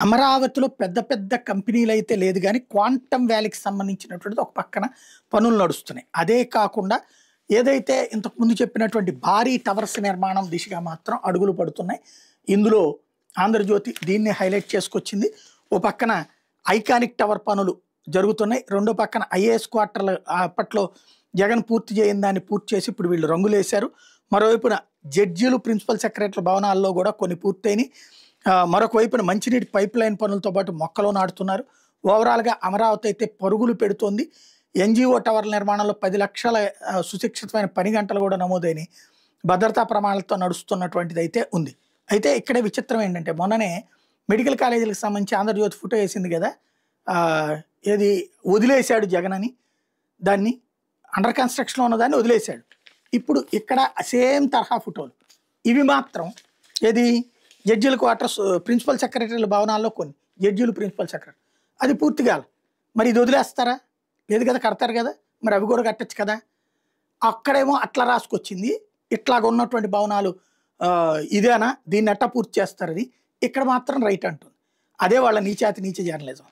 అమరావతిలో పెద్ద పెద్ద కంపెనీలైతే లేదు గానీ, క్వాంటమ్ వ్యాలీకి సంబంధించినటువంటిది ఒక పక్కన పనులు నడుస్తున్నాయి. అదే కాకుండా ఏదైతే ఇంతకు ముందు చెప్పినటువంటి భారీ టవర్స్ నిర్మాణం దిశగా మాత్రం అడుగులు పడుతున్నాయి. ఇందులో ఆంధ్రజ్యోతి దీన్ని హైలైట్ చేసుకొచ్చింది. ఓ పక్కన ఐకానిక్ టవర్ పనులు జరుగుతున్నాయి. రెండో పక్కన ఐఏఎస్ క్వార్టర్‌లు అప్పట్లో జగన్ పూర్తి చేయని దాన్ని పూర్తి చేసి ఇప్పుడు వీళ్ళు రంగులేశారు. మరోవైపున జడ్జీలు, ప్రిన్సిపల్ సెక్రటరీల భవనాల్లో కూడా కొన్ని పూర్తయినాయి. మరొక వైపున మంచినీటి పైప్ లైన్ పనులతో పాటు మొక్కలు నాటుతున్నారు. ఓవరాల్‌గా అమరావతి అయితే పరుగులు పెడుతోంది. ఎన్‌జీఓ టవర్ల నిర్మాణంలో 10 లక్షల సుశిక్షితమైన పని గంటలు కూడా నమోదైనాయి. భద్రతా ప్రమాణాలతో నడుస్తున్నటువంటిదైతే ఉంది. అయితే ఇక్కడే విచిత్రం ఏంటంటే మొన్ననే మెడికల్ కాలేజీలకు సంబంధించి ఆంధ్రజ్యోతి ఫోటో వేసింది కదా! ఏది వదిలేశాడు జగన్ అని. దాన్ని అండర్ కన్‌స్ట్రక్షన్‌లో ఉన్నదాన్ని వదిలేశాడు. ఇప్పుడు ఇక్కడ సేమ్ తరహా ఫోటోలు. ఇవి మాత్రం ఏది జడ్జీల క్వార్టర్స్, ప్రిన్సిపల్ సెక్రటరీల భవనాల్లో కొన్ని జడ్జీలు, ప్రిన్సిపల్ సెక్రటరీ అది పూర్తి కాల. మరి ఇది వదిలేస్తారా? లేదు కదా, కడతారు కదా, మరి అవి కూడా కట్టచ్చు కదా. అక్కడేమో అట్లా రాసుకొచ్చింది, ఇట్లాగ ఉన్నటువంటి భవనాలు ఇదేనా, దీన్ని ఎట్టా పూర్తి చేస్తారని. ఇక్కడ మాత్రం రైట్ అంటుంది. అదే వాళ్ళ నీచాతి నీచ జర్నలిజం.